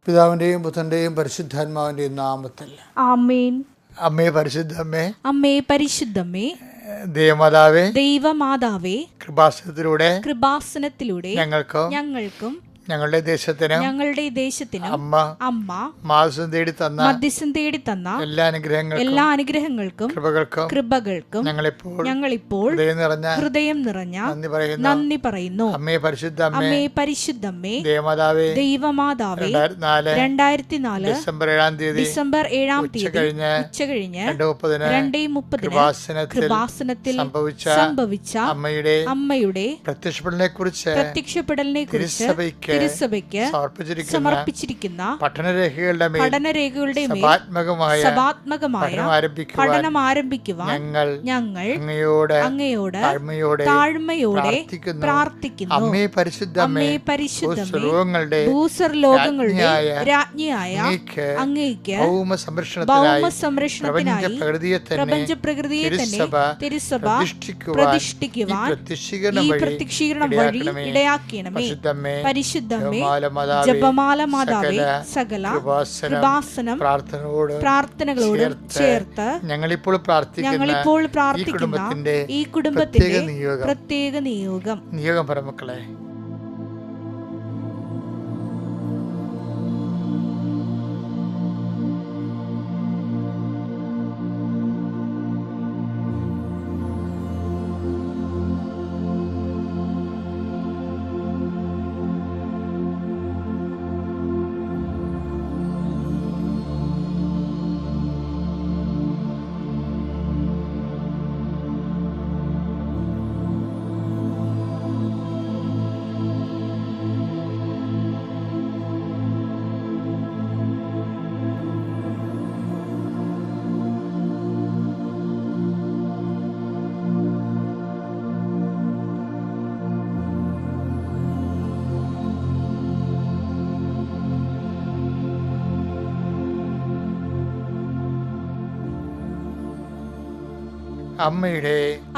പിതാവിൻ്റെയും പുത്രൻ്റെയും പരിശുദ്ധാത്മാവിൻ്റെയും നാമത്തിൽ ആമേൻ. അമ്മേ പരിശുദ്ധമ്മേ, അമ്മേ പരിശുദ്ധമ്മേ, ദൈവമാതാവേ, ദൈവമാതാവേ, കൃപാസനത്തിലൂടെ ഞങ്ങൾക്കും ഞങ്ങളുടെ ദേശത്തിനും അമ്മ മധ്യസ്ഥം തേടി തന്ന എല്ലാ അനുഗ്രഹങ്ങൾക്കും കൃപകൾക്കും ഞങ്ങളിപ്പോൾ ഹൃദയം നിറഞ്ഞ നന്ദി പറയുന്നു. അമ്മേ പരിശുദ്ധമ്മേ, ദൈവമാതാവേ, 2004 ഡിസംബർ 7 ഉച്ചകഴിഞ്ഞ് 2:30 കൃപാസനത്തിൽ സംഭവിച്ച അമ്മയുടെ പ്രത്യക്ഷപ്പെടലിനെ കുറിച്ച് തിരുസഭയ്ക്ക് സമർപ്പിച്ചിരിക്കുന്ന പഠനരേഖകളുടെ മേൽ സഭാത്മകമായ പഠനം ആരംഭിക്കുവാൻ ഞങ്ങൾ അങ്ങയോട് താഴ്മയോടെ പ്രാർത്ഥിക്കുന്നു. അമ്മേ പരിശുദ്ധമ്മേ, ഭൂസ്വർലോകങ്ങളുടെ രാജ്ഞിയായ അങ്ങയ്ക്ക് ഭൗമസംരക്ഷണത്തിനായി പ്രപഞ്ച പ്രകൃതിയെ തന്നെ തിരുസഭ പ്രതിഷ്ഠിക്കുവാൻ ഈ പ്രത്യക്ഷീകരണം വഴി ഇടയാക്കണമേ. പരിശുദ്ധമ്മേ, ജപമാല മാതാവേ, സകല കൃപാസനം പ്രാർത്ഥനകളോട് ചേർത്ത് ഞങ്ങളിപ്പോൾ പ്രാർത്ഥിക്കുന്ന ഈ കുടുംബത്തിന്റെ പ്രത്യേക നിയോഗം പരമക്കളെ.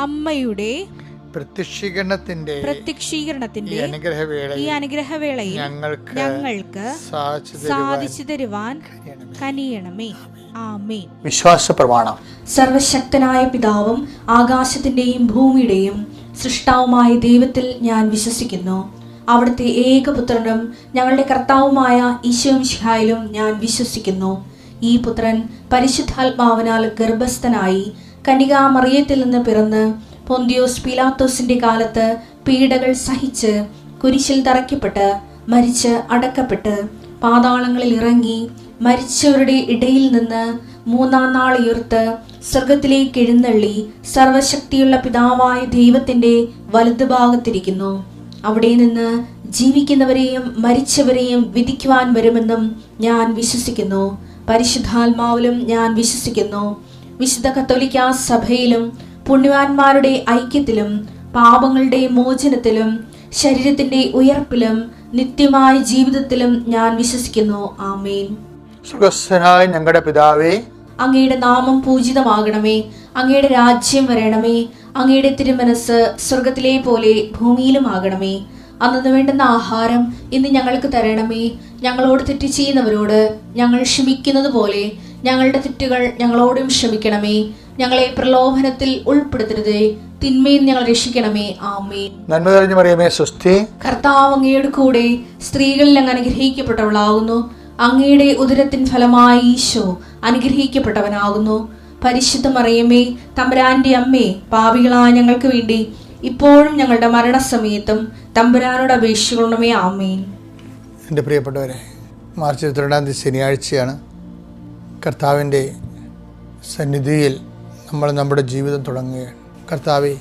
അമ്മയുടെ പ്രത്യക്ഷീകരണത്തിന്റെ ഈ അനുഗ്രഹവേളയിൽ ഞങ്ങൾക്ക് സാധിച്ചു തരുവാൻ കനിയണമേ. ആമേൻ. വിശ്വാസ പ്രമാണം. സർവശക്തനായ പിതാവും ആകാശത്തിന്റെയും ഭൂമിയുടെയും സൃഷ്ടാവുമായ ദൈവത്തിൽ ഞാൻ വിശ്വസിക്കുന്നു. അവിടുത്തെ ഏകപുത്രനും ഞങ്ങളുടെ കർത്താവുമായ ഈശോമിശിഹായിലും ഞാൻ വിശ്വസിക്കുന്നു. ഈ പുത്രൻ പരിശുദ്ധാത്മാവിനാൽ ഗർഭസ്ഥനായി കന്യകാമറിയത്തിൽ നിന്ന് പിറന്ന് പൊന്തിയോസ് പീലാത്തോസിന്റെ കാലത്ത് പീഡകൾ സഹിച്ച് കുരിശിൽ തറയ്ക്കപ്പെട്ട് മരിച്ച് അടക്കപ്പെട്ട് പാതാളങ്ങളിൽ ഇറങ്ങി മരിച്ചവരുടെ ഇടയിൽ നിന്ന് 3-ാം നാൾ ഉയർത്ത് സ്വർഗത്തിലേക്ക് എഴുന്നള്ളി സർവശക്തിയുള്ള പിതാവായ ദൈവത്തിന്റെ വലതുഭാഗത്തിരിക്കുന്നു. അവിടെ നിന്ന് ജീവിക്കുന്നവരെയും മരിച്ചവരെയും വിധിക്കുവാൻ വരുമെന്നും ഞാൻ വിശ്വസിക്കുന്നു. പരിശുദ്ധാത്മാവിലും ഞാൻ വിശ്വസിക്കുന്നു. വിശുദ്ധ കത്തോലിക്കാ സഭയിലും പുണ്യവാന്മാരുടെ ഐക്യത്തിലും പാപങ്ങളുടെ മോചനത്തിലും ശരീരത്തിന്റെ ഉയർപ്പിലും നിത്യമായ ജീവിതത്തിലും ഞാൻ വിശ്വസിക്കുന്നു. ആമേൻ. സ്വർഗ്ഗസ്ഥനായ ഞങ്ങളുടെ പിതാവേ, അങ്ങയുടെ നാമം പൂജിതമാകണമേ. അങ്ങയുടെ രാജ്യം വരണമേ. അങ്ങയുടെ തിരുമനസ് സ്വർഗത്തിലെ പോലെ ഭൂമിയിലും ആകണമേ. അന്നു വേണ്ടുന്ന ആഹാരം ഇന്ന് ഞങ്ങൾക്ക് തരണമേ. ഞങ്ങളോട് തെറ്റ് ചെയ്യുന്നവരോട് ഞങ്ങൾ ക്ഷമിക്കുന്നത് പോലെ ഞങ്ങളുടെ തെറ്റുകൾ ഞങ്ങളോടും ക്ഷമിക്കണമേ. ഞങ്ങളെ പ്രലോഭനത്തിൽ ഉൾപ്പെടുത്തരുതേ, തിന്മയിൽ ഞങ്ങൾ രക്ഷിക്കണമേ. ആമേൻ. നന്മ നിറഞ്ഞ മറിയമേ, സ്വസ്തി. കർത്താവ് അങ്ങയുടെ കൂടെ സ്ത്രീകളിൽ അങ്ങ് അനുഗ്രഹിക്കപ്പെട്ടവളാകുന്നു. അങ്ങയുടെ ഉദരത്തിൻ ഫലമായി ഈശോ അനുഗ്രഹിക്കപ്പെട്ടവനാകുന്നു. പരിശുദ്ധ മറിയമേ, തമ്പുരാന്റെ അമ്മേ, പാപികളായ ഞങ്ങൾക്ക് വേണ്ടി ഇപ്പോഴും ഞങ്ങളുടെ മരണസമയത്തും തമ്പുരാനോട് അപേക്ഷിക്കണമേ. ആമേൻ. എൻ്റെ പ്രിയപ്പെട്ടവരെ, മാർച്ച് 22 ശനിയാഴ്ചയാണ്. കർത്താവിൻ്റെ സന്നിധിയിൽ നമ്മൾ നമ്മുടെ ജീവിതം തുടങ്ങുകയാണ്. കർത്താവെ,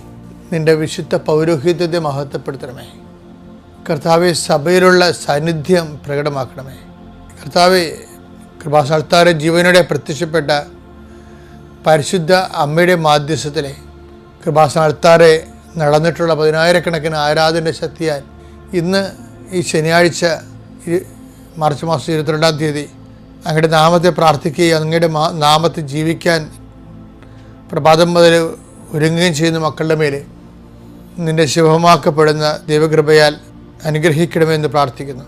നിൻ്റെ വിശുദ്ധ പൗരോഹിത്യത്തെ മഹത്വപ്പെടുത്തണമേ. കർത്താവെ, സഭയിലുള്ള സാന്നിധ്യം പ്രകടമാക്കണമേ. കർത്താവെ, കൃപാസനത്താരെ ജീവനോടെ പ്രത്യക്ഷപ്പെട്ട പരിശുദ്ധ അമ്മയുടെ മാധ്യസ്ഥത്തിലെ കൃപാസനത്താരെ നടന്നിട്ടുള്ള 10,000-കണക്കിന് ആരാധന ശക്തിയാൽ ഇന്ന് ഈ ശനിയാഴ്ച മാർച്ച് മാസം 22-ാം തീയതി അങ്ങയുടെ നാമത്തെ പ്രാർത്ഥിക്കുകയും അങ്ങയുടെ നാമത്തിൽ ജീവിക്കാൻ പ്രഭാതം മുതൽ ഒരുങ്ങുകയും ചെയ്യുന്ന മക്കളുടെ മേൽ നിൻ്റെ ശുഭമാക്കപ്പെടുന്ന ദൈവകൃപയാൽ അനുഗ്രഹിക്കണമെന്ന് പ്രാർത്ഥിക്കുന്നു.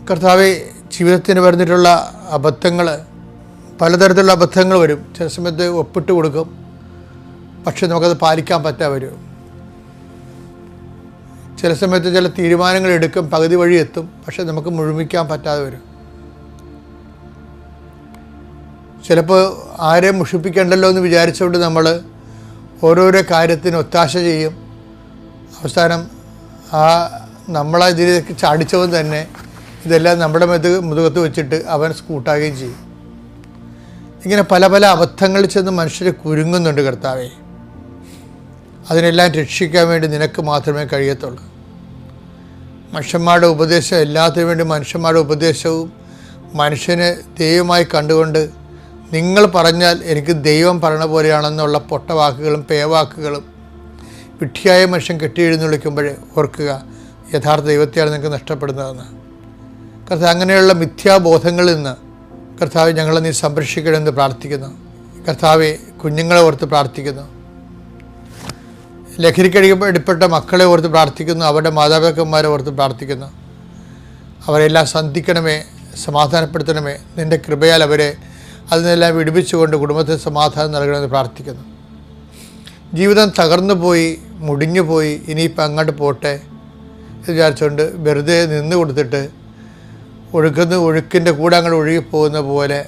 കർത്താവെ, ജീവിതത്തിന് വരുന്നിട്ടുള്ള അബദ്ധങ്ങൾ, പലതരത്തിലുള്ള അബദ്ധങ്ങൾ വരും. ചില സമയത്ത് ഒപ്പിട്ട് കൊടുക്കും, പക്ഷെ നമുക്കത് പാലിക്കാൻ പറ്റാതെ വരും. ചില സമയത്ത് ചില തീരുമാനങ്ങൾ എടുക്കും, പകുതി വഴി എത്തും, പക്ഷെ നമുക്ക് മുഴുമിക്കാൻ പറ്റാതെ വരും. ചിലപ്പോൾ ആരെയും മുഷിപ്പിക്കണ്ടല്ലോ എന്ന് വിചാരിച്ചുകൊണ്ട് നമ്മൾ ഓരോരോ കാര്യത്തിന് ഒത്താശ ചെയ്യും. അവസാനം നമ്മളെ ഇതിലേക്ക് ചാടിച്ചവൻ തന്നെ ഇതെല്ലാം നമ്മുടെ മുതുകത്ത് വെച്ചിട്ട് അവൻ സ്കൂട്ടാകുകയും ചെയ്യും. ഇങ്ങനെ പല പല അബദ്ധങ്ങളിൽ ചെന്ന് മനുഷ്യർ കുരുങ്ങുന്നുണ്ട്. കർത്താവേ, അതിനെല്ലാം രക്ഷിക്കാൻ വേണ്ടി നിനക്ക് മാത്രമേ കഴിയത്തുള്ളൂ. മനുഷ്യന്മാരുടെ ഉപദേശം, എല്ലാത്തിനും വേണ്ടി മനുഷ്യന്മാരുടെ ഉപദേശവും മനുഷ്യനെ ദൈവമായി കണ്ടുകൊണ്ട് നിങ്ങൾ പറഞ്ഞാൽ എനിക്ക് ദൈവം പറയണ പോലെയാണെന്നുള്ള പൊട്ടവാക്കുകളും പേവാക്കുകളും വിഡ്ഢിയായ മനുഷ്യൻ കെട്ടിയെഴുന്നള്ളിക്കുമ്പോഴേ ഓർക്കുക, യഥാർത്ഥ ദൈവത്തെയാണ് നിങ്ങൾക്ക് നഷ്ടപ്പെടുന്നതെന്ന്. കർത്താവ്, അങ്ങനെയുള്ള മിഥ്യാബോധങ്ങളിൽ നിന്ന് കർത്താവ് ഞങ്ങളെ നീ സംരക്ഷിക്കണമെന്ന് പ്രാർത്ഥിക്കുന്നു. കർത്താവെ, കുഞ്ഞുങ്ങളെ ഓർത്ത് പ്രാർത്ഥിക്കുന്നു. ലഹരിക്കടിപ്പെട്ട മക്കളെ ഓർത്ത് പ്രാർത്ഥിക്കുന്നു. അവരുടെ മാതാപിതാക്കന്മാരെ ഓർത്ത് പ്രാർത്ഥിക്കുന്നു. അവരെല്ലാം സന്ധിക്കണമേ, സമാധാനപ്പെടുത്തണമേ. നിൻ്റെ കൃപയാൽ അവരെ അതിനെല്ലാം വിടുവിച്ചുകൊണ്ട് കുടുംബത്തിന് സമാധാനം നൽകണമെന്ന് പ്രാർത്ഥിക്കുന്നു. ജീവിതം തകർന്നു പോയി, മുടിഞ്ഞു പോയി, ഇനിയിപ്പോൾ അങ്ങോട്ട് പോട്ടെ എന്ന് വിചാരിച്ചുകൊണ്ട് വെറുതെ നിന്ന് കൊടുത്തിട്ട് ഒഴുക്കിൻ്റെ കൂടെ അങ്ങോട്ട് ഒഴുകിപ്പോകുന്ന പോലെ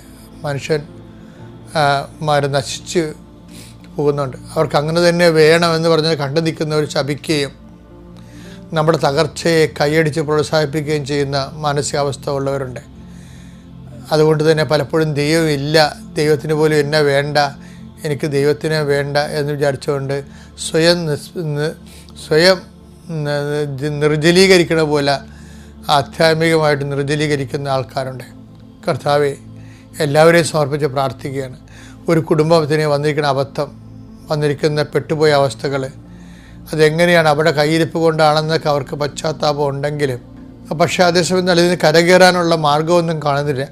മനുഷ്യന്മാർ നശിച്ച് പോകുന്നുണ്ട്. അവർക്ക് അങ്ങനെ തന്നെ വേണമെന്ന് പറഞ്ഞ് കണ്ടു നിൽക്കുന്നവർ ശപിക്കുകയും നമ്മുടെ തകർച്ചയെ കൈയടിച്ച് പ്രോത്സാഹിപ്പിക്കുകയും ചെയ്യുന്ന മാനസികാവസ്ഥ ഉള്ളവരുണ്ട്. അതുകൊണ്ട് തന്നെ പലപ്പോഴും ദൈവമില്ല, ദൈവത്തിന് പോലും എന്നെ വേണ്ട, എനിക്ക് ദൈവത്തിനെ വേണ്ട എന്ന് വിചാരിച്ചുകൊണ്ട് സ്വയം നിർജ്ജലീകരിക്കണ പോലെ ആധ്യാത്മികമായിട്ട് നിർജ്ജലീകരിക്കുന്ന ആൾക്കാരുണ്ട്. കർത്താവെ, എല്ലാവരെയും സമർപ്പിച്ച് പ്രാർത്ഥിക്കുകയാണ്. ഒരു കുടുംബത്തിന് വന്നിരിക്കുന്ന അബദ്ധം, വന്നിരിക്കുന്ന പെട്ടുപോയ അവസ്ഥകൾ, അതെങ്ങനെയാണ് അവരുടെ കയ്യിരിപ്പ് കൊണ്ടാണെന്നൊക്കെ അവർക്ക് പശ്ചാത്താപം ഉണ്ടെങ്കിലും പക്ഷേ അതേസമയം ഇതിന് കരകയറാനുള്ള മാർഗമൊന്നും കാണുന്നില്ല.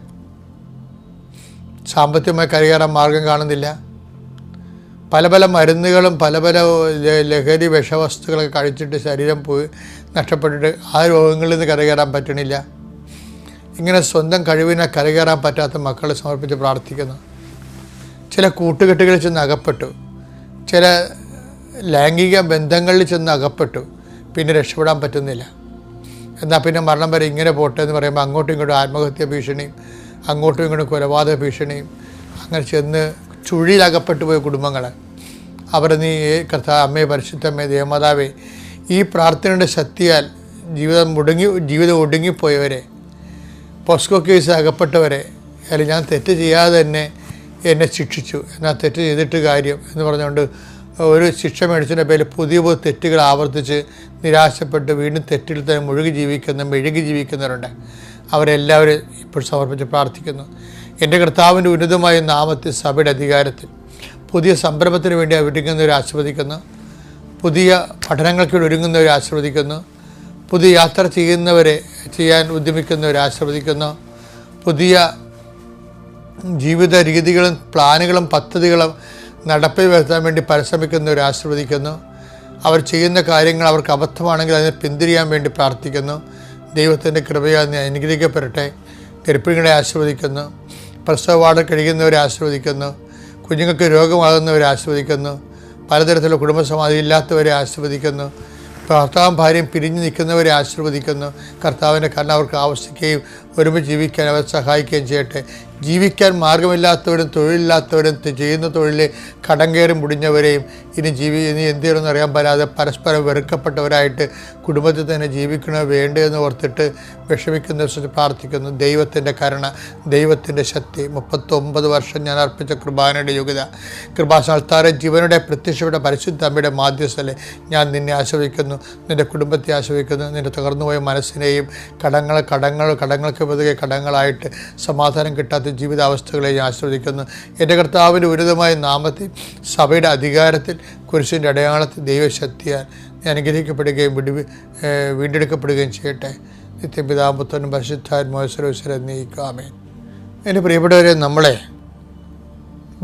സാമ്പത്തികമായി കരകയറാൻ മാർഗം കാണുന്നില്ല. പല പല മരുന്നുകളും പല പല ലഹരി വിഷവസ്തുക്കളൊക്കെ കഴിച്ചിട്ട് ശരീരം പോയി നഷ്ടപ്പെട്ടിട്ട് ആ രോഗങ്ങളിൽ നിന്ന് കരകയറാൻ പറ്റണില്ല. ഇങ്ങനെ സ്വന്തം കഴിവിനെ കരകയറാൻ പറ്റാത്ത മക്കളെ സമർപ്പിച്ച് പ്രാർത്ഥിക്കുന്നു. ചില കൂട്ടുകെട്ടുകളിൽ ചെന്ന് അകപ്പെട്ടു, ചില ലൈംഗിക ബന്ധങ്ങളിൽ ചെന്ന് അകപ്പെട്ടു, പിന്നെ രക്ഷപ്പെടാൻ പറ്റുന്നില്ല. എന്നാൽ പിന്നെ മരണം വരെ ഇങ്ങനെ പോട്ടെ എന്ന് പറയുമ്പോൾ അങ്ങോട്ടും ഇങ്ങോട്ടും ആത്മഹത്യ ഭീഷണിയും അങ്ങോട്ടും ഇങ്ങോട്ടും കൊലപാതക ഭീഷണിയും അങ്ങനെ ചെന്ന് ചുഴിയിലകപ്പെട്ടു പോയ കുടുംബങ്ങൾ, അവരെ നീ കർത്താവ്, അമ്മേ, പരിശുദ്ധമ്മേ, ദേവമാതാവേ, ഈ പ്രാർത്ഥനയുടെ ശക്തിയാൽ ജീവിതം ഒടുങ്ങിപ്പോയവരെ, പോസ്കോ കേസ് അകപ്പെട്ടവരെ, അല്ലെങ്കിൽ ഞാൻ തെറ്റ് ചെയ്യാതെ തന്നെ എന്നെ ശിക്ഷിച്ചു, എന്നാൽ തെറ്റ് ചെയ്തിട്ട് കാര്യം എന്ന് പറഞ്ഞുകൊണ്ട് ഒരു ശിക്ഷ മേടിച്ചതിൻ്റെ പേരിൽ പുതിയ പുതിയ തെറ്റുകൾ ആവർത്തിച്ച് നിരാശപ്പെട്ട് വീണ്ടും തെറ്റിൽ തന്നെ മെഴുകി ജീവിക്കുന്നവരുണ്ട്. അവരെല്ലാവരും ഇപ്പോൾ സമർപ്പിച്ച് പ്രാർത്ഥിക്കുന്നു. എൻ്റെ കർത്താവിൻ്റെ ഉന്നതമായ നാമത്തിൽ സഭയുടെ അധികാരത്തിൽ പുതിയ സംരംഭത്തിന് വേണ്ടി ഒരുങ്ങുന്നവരെ ആശീർവദിക്കുന്നു. പുതിയ പഠനങ്ങൾക്ക് ഒരുങ്ങുന്നവരെ ആശീർവദിക്കുന്നു. പുതിയ യാത്ര ചെയ്യാൻ ഉദ്യമിക്കുന്നവരെ ആശീർവദിക്കുന്നു. പുതിയ ജീവിത രീതികളും പ്ലാനുകളും പദ്ധതികളും നടപ്പിൽ വരുത്താൻ വേണ്ടി പരിശ്രമിക്കുന്നവരെ ആശീർവദിക്കുന്നു. അവർ ചെയ്യുന്ന കാര്യങ്ങൾ അവർക്ക് അബദ്ധമാണെങ്കിൽ അതിനെ പിന്തിരിയാൻ വേണ്ടി പ്രാർത്ഥിക്കുന്നു. ദൈവത്തിൻ്റെ കൃപയാൽ നീ അനുഗ്രഹിക്കപ്പെടട്ടെ. ഗർഭിണികളെ ആശീർവദിക്കുന്നു. പ്രസവ വാർഡിൽ കഴിയുന്നവരെ ആശീർവദിക്കുന്നു. കുഞ്ഞുങ്ങൾക്ക് രോഗമാകുന്നവരെ ആശീർവദിക്കുന്നു. പലതരത്തിലുള്ള കുടുംബസമാധി ഇല്ലാത്തവരെ ആശീർവദിക്കുന്നു. ഭർത്താവും ഭാര്യയും പിരിഞ്ഞു നിൽക്കുന്നവരെ ആശീർവദിക്കുന്നു. കർത്താവിൻ്റെ കരുണ അവർക്ക് ആവശ്യിക്കുകയും ഒരുമിച്ച് ജീവിക്കാൻ അവർ സഹായിക്കുകയും ചെയ്യട്ടെ. ജീവിക്കാൻ മാർഗമില്ലാത്തവരും തൊഴിലില്ലാത്തവരും ചെയ്യുന്ന തൊഴിലിൽ കടം കയറി മുടിഞ്ഞവരെയും ഇനി എന്ത് ചെയ്യണമെന്ന് അറിയാൻ പറ്റാതെ പരസ്പരം വെറുക്കപ്പെട്ടവരായിട്ട് കുടുംബത്തിൽ തന്നെ ജീവിക്കണോ വേണ്ടോ എന്ന് ഓർത്തിട്ട് വിഷമിക്കുന്ന പ്രാർത്ഥിക്കുന്നു. ദൈവത്തിൻ്റെ കരുണ, ദൈവത്തിൻ്റെ ശക്തി, 39 വർഷം ഞാൻ അർപ്പിച്ച കൃപാനയുടെ യോഗ്യത, കൃപാസ്ഥാനത്താറെ ജീവനുടെ പ്രത്യക്ഷപ്പെട്ട പരിശുദ്ധ അമ്മയുടെ മാധ്യസ്ഥലെ ഞാൻ നിന്നെ ആശ്രയിക്കുന്നു, നിൻ്റെ കുടുംബത്തെ ആശ്രയിക്കുന്നു. നിൻ്റെ തകർന്നുപോയ മനസ്സിനെയും കടങ്ങൾക്ക് പതുക്കെ കടങ്ങളായിട്ട് സമാധാനം കിട്ടാത്ത ജീവിതാവസ്ഥകളെ ഞാൻ ആശ്രയിക്കുന്നു. എൻ്റെ കർത്താവിൻ്റെ ഉന്നതമായ നാമത്തിൽ സഭയുടെ അധികാരത്തിൽ കുരിശിൻ്റെ അടയാളത്തിൽ ദൈവശക്തിയാൽ ഞാൻ അനുഗ്രഹിക്കപ്പെടുകയും വീണ്ടെടുക്കപ്പെടുകയും ചെയ്യട്ടെ. നിത്യപിതാവും പുത്രനും പരിശുദ്ധാത്മാവിൻ നീക്കാമേൻ. എൻ്റെ പ്രിയപ്പെട്ടവരെ, നമ്മളെ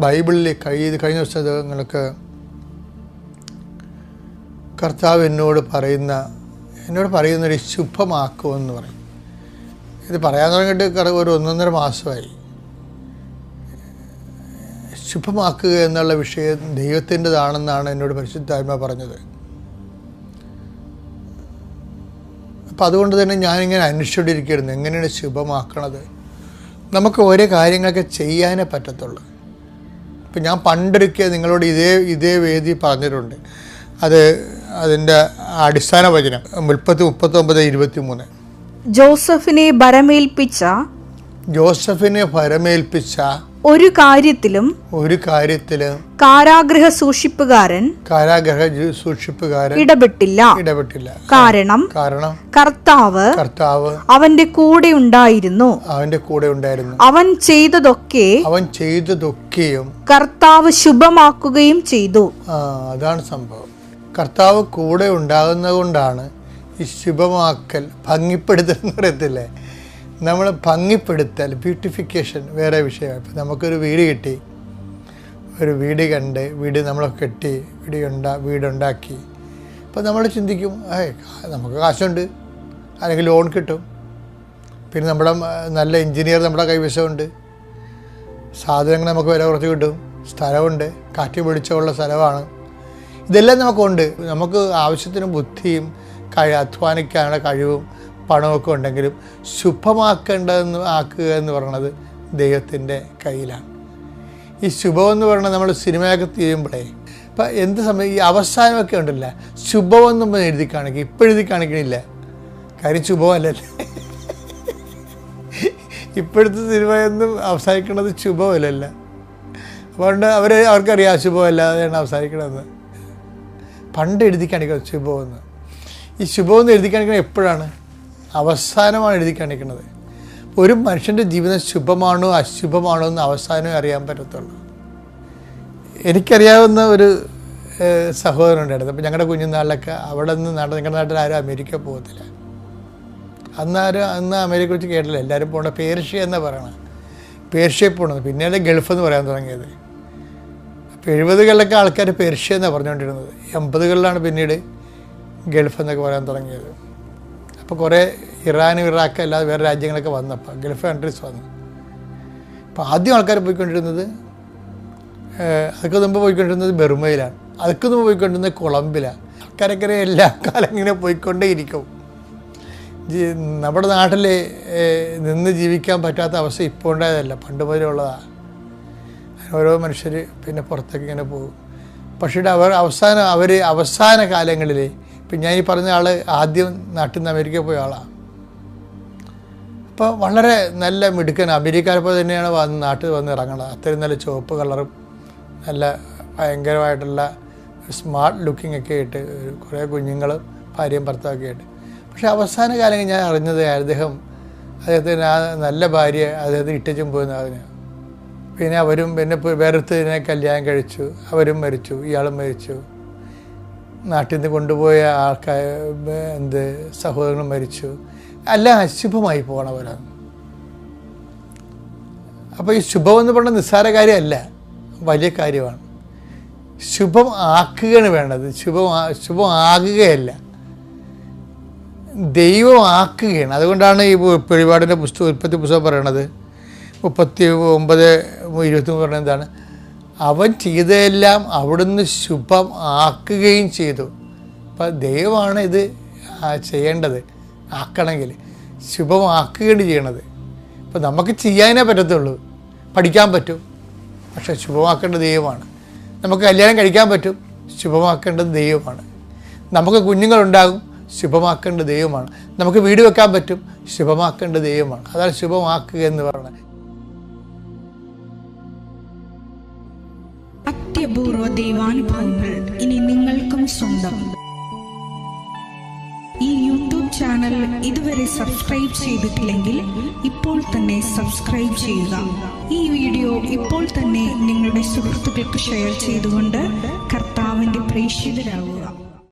ബൈബിളിൽ കഴിഞ്ഞ പുസ്തകങ്ങൾക്ക് കർത്താവ് എന്നോട് പറയുന്നൊരു ശുഭമാക്കുമെന്ന് പറയും. ഇത് പറയാൻ തുടങ്ങിയിട്ട് ഒരു 1.5 മാസമായി. ശുഭമാക്കുക എന്നുള്ള വിഷയം ദൈവത്തിൻ്റെതാണെന്നാണ് എന്നോട് പരിശുദ്ധാത്മാ പറഞ്ഞത്. അപ്പം അതുകൊണ്ട് തന്നെ ഞാനിങ്ങനെ അന്വേഷിച്ചുകൊണ്ടിരിക്കുകയായിരുന്നു, എങ്ങനെയാണ് ശുഭമാക്കണത്. നമുക്ക് ഓരോ കാര്യങ്ങളൊക്കെ ചെയ്യാനേ പറ്റത്തുള്ളൂ. ഇപ്പം ഞാൻ പണ്ടൊരിക്കൽ നിങ്ങളോട് ഇതേ വേദി പറഞ്ഞിട്ടുണ്ട്. അതിൻ്റെ അടിസ്ഥാന വചനം 39:23. ജോസഫിനെ ഭരമേൽപ്പിച്ച ഒരു കാര്യത്തിലും കാരാഗൃഹ സൂക്ഷിപ്പുകാരൻ ഇടപെട്ടില്ല. കാരണം കർത്താവ് അവന്റെ കൂടെ ഉണ്ടായിരുന്നു. അവൻ ചെയ്തതൊക്കെയും കർത്താവ് ശുഭമാക്കുകയും ചെയ്തു. അതാണ് സംഭവം. കർത്താവ് കൂടെ ഉണ്ടാകുന്നത് കൊണ്ടാണ് ഈ ശുഭമാക്കൽ, ഭംഗിപ്പെടുത്തൽ പറയത്തില്ലേ, നമ്മൾ ഭംഗിപ്പെടുത്തൽ, ബ്യൂട്ടിഫിക്കേഷൻ വേറെ വിഷയമാണ്. ഇപ്പം നമുക്കൊരു വീട് കിട്ടി, ഒരു വീട് കണ്ട്, വീട് നമ്മളൊക്കെ കെട്ടി, വീടുണ്ടാക്കി. അപ്പം നമ്മൾ ചിന്തിക്കും, നമുക്ക് കാശുണ്ട്, അല്ലെങ്കിൽ ലോൺ കിട്ടും, പിന്നെ നമ്മുടെ നല്ല എൻജിനീയർ നമ്മുടെ കൈവശമുണ്ട്, സാധനങ്ങൾ നമുക്ക് വില കുറച്ച് കിട്ടും, സ്ഥലമുണ്ട്, കാറ്റ് വെളിച്ചമുള്ള സ്ഥലമാണ്, ഇതെല്ലാം നമുക്കുണ്ട്. നമുക്ക് ആവശ്യത്തിന് ബുദ്ധിയും അധ്വാനിക്കാനുള്ള കഴിവും പണമൊക്കെ ഉണ്ടെങ്കിലും ആക്കുക എന്ന് പറയുന്നത് ദൈവത്തിൻ്റെ കയ്യിലാണ്. ഈ ശുഭമെന്ന് പറയുന്നത് നമ്മൾ സിനിമയൊക്കെ തീരുമ്പോഴേ ഇപ്പം എന്ത് സമയം ഈ അവസാനമൊക്കെ ഉണ്ടല്ല, ശുഭമെന്നും എഴുതി കാണിക്കും. ഇപ്പം എഴുതി കാണിക്കണില്ല, കാര്യം ശുഭമല്ലല്ലേ. ഇപ്പോഴത്തെ സിനിമയൊന്നും അവസാനിക്കുന്നത് ശുഭമല്ലല്ല. അതുകൊണ്ട് അവർക്കറിയാം ശുഭമല്ലാതെയാണ് അവസാനിക്കണമെന്ന്. പണ്ട് എഴുതി കാണിക്കുന്നത് ശുഭമെന്ന്. ഈ ശുഭമെന്ന് എഴുതി കാണിക്കുന്നത് എപ്പോഴാണ്? അവസാനമാണ് എഴുതി കാണിക്കുന്നത്. ഒരു മനുഷ്യൻ്റെ ജീവിതം ശുഭമാണോ അശുഭമാണോ എന്ന് അവസാനമേ അറിയാൻ പറ്റത്തുള്ളൂ. എനിക്കറിയാവുന്ന ഒരു സഹോദരൻ ഉണ്ടായിരുന്നു. അപ്പോൾ ഞങ്ങളുടെ കുഞ്ഞുനാളിലൊക്കെ അവിടെ നിന്ന് നിങ്ങളുടെ നാട്ടിൽ ആരും അമേരിക്ക പോകത്തില്ല. അന്ന് അമേരിക്ക വെച്ച് കേട്ടില്ല, എല്ലാവരും പോകേണ്ട പേർഷ്യ എന്നാണ് പറയണത്. പേർഷ്യയിൽ പോകണത്, പിന്നീട് ഗൾഫ് എന്ന് പറയാൻ തുടങ്ങിയത്. അപ്പോൾ 70-കളിലൊക്കെ ആൾക്കാർ പേർഷ്യ എന്നാണ് പറഞ്ഞുകൊണ്ടിരുന്നത്. 80-കളിലാണ് പിന്നീട് ഗൾഫ് എന്നൊക്കെ പറയാൻ തുടങ്ങിയത്. അപ്പോൾ കുറേ ഇറാനും ഇറാഖ് അല്ലാതെ വേറെ രാജ്യങ്ങളൊക്കെ വന്നപ്പോൾ ഗൾഫ് കൺട്രീസ് വന്നു. അപ്പോൾ ആദ്യം ആൾക്കാർ പോയിക്കൊണ്ടിരുന്നത്, അതൊക്കെ മുമ്പ് പോയിക്കൊണ്ടിരുന്നത് ബർമയിലാണ്, അതൊക്കെ മുമ്പ് പോയിക്കൊണ്ടിരുന്നത് കൊളംബിലാണ്. ആൾക്കാരൊക്കെ എല്ലാ കാലം ഇങ്ങനെ പോയിക്കൊണ്ടേയിരിക്കും. നമ്മുടെ നാട്ടിൽ നിന്ന് ജീവിക്കാൻ പറ്റാത്ത അവസ്ഥ ഇപ്പോൾ ഉണ്ടായതല്ല, പണ്ട് മുതലേ ഉള്ളതാണ്. ഓരോ മനുഷ്യർ പിന്നെ പുറത്തേക്ക് ഇങ്ങനെ പോകും. പക്ഷേ അവസാന കാലങ്ങളിൽ, ഇപ്പം ഞാൻ ഈ പറഞ്ഞ ആൾ ആദ്യം നാട്ടിൽ നിന്ന് അമേരിക്കയിൽ പോയ ആളാണ്. അപ്പോൾ വളരെ നല്ല മിടുക്കൻ, അമേരിക്കക്കാരെ പോലെ തന്നെയാണ് നാട്ടിൽ വന്ന് ഇറങ്ങുന്നത്. അത്രയും നല്ല ചുവപ്പ് കളറും നല്ല ഭയങ്കരമായിട്ടുള്ള സ്മാർട്ട് ലുക്കിംഗ് ഒക്കെ ആയിട്ട് കുറേ കുഞ്ഞുങ്ങളും ഭാര്യയും ഭർത്താവൊക്കെ ആയിട്ട്. പക്ഷേ അവസാന കാലങ്ങളിൽ ഞാൻ അറിഞ്ഞത് അദ്ദേഹത്തിന് ആ നല്ല ഭാര്യ അദ്ദേഹത്തിന് ഇട്ടച്ചും പോയെന്ന് പറഞ്ഞു. പിന്നെ പിന്നെ വേറൊരുത്തതിനെ കല്യാണം കഴിച്ചു, അവരും മരിച്ചു, ഇയാളും മരിച്ചു. നാട്ടിൽ നിന്ന് കൊണ്ടുപോയ സഹോദരങ്ങളും മരിച്ചു. എല്ലാം അശുഭമായി പോകണവരാണ്. അപ്പോൾ ഈ ശുഭമെന്ന് പറഞ്ഞ നിസ്സാര കാര്യമല്ല, വലിയ കാര്യമാണ്. ശുഭം ആക്കുകയാണ് വേണ്ടത്, ശുഭം ആകുകയല്ല, ദൈവം ആക്കുകയാണ്. അതുകൊണ്ടാണ് ഈ വെളിപാടിൻ്റെ ഉൽപ്പത്തി പുസ്തകം പറയണത് 39:23 പറയുന്നത് എന്താണ്? അവൻ ചെയ്തതെല്ലാം അവിടുന്ന് ശുഭം ആക്കുകയും ചെയ്തു. അപ്പം ദൈവമാണ് ഇത് ചെയ്യേണ്ടത്. ആക്കണമെങ്കിൽ ശുഭമാക്കുകയാണ് ചെയ്യണത്. അപ്പം നമുക്ക് ചെയ്യാനേ പറ്റത്തുള്ളൂ. പഠിക്കാൻ പറ്റും, പക്ഷെ ശുഭമാക്കേണ്ടത് ദൈവമാണ്. നമുക്ക് കല്യാണം കഴിക്കാൻ പറ്റും, ശുഭമാക്കേണ്ടത് ദൈവമാണ്. നമുക്ക് കുഞ്ഞുങ്ങളുണ്ടാകും, ശുഭമാക്കേണ്ടത് ദൈവമാണ്. നമുക്ക് വീട് വെക്കാൻ പറ്റും, ശുഭമാക്കേണ്ടത് ദൈവമാണ്. അതാണ് ശുഭമാക്കുക എന്ന് പറയുന്നത്. അത്യപൂർവ ദൈവാനുഭവങ്ങൾ ഇനി നിങ്ങൾക്കും സ്വന്തം. ഈ യൂട്യൂബ് ചാനൽ ഇതുവരെ സബ്സ്ക്രൈബ് ചെയ്തിട്ടില്ലെങ്കിൽ ഇപ്പോൾ തന്നെ സബ്സ്ക്രൈബ് ചെയ്യുക. ഈ വീഡിയോ ഇപ്പോൾ തന്നെ നിങ്ങളുടെ സുഹൃത്തുക്കൾക്ക് ഷെയർ ചെയ്തുകൊണ്ട് കർത്താവിന്റെ പ്രേക്ഷിതരാകുക.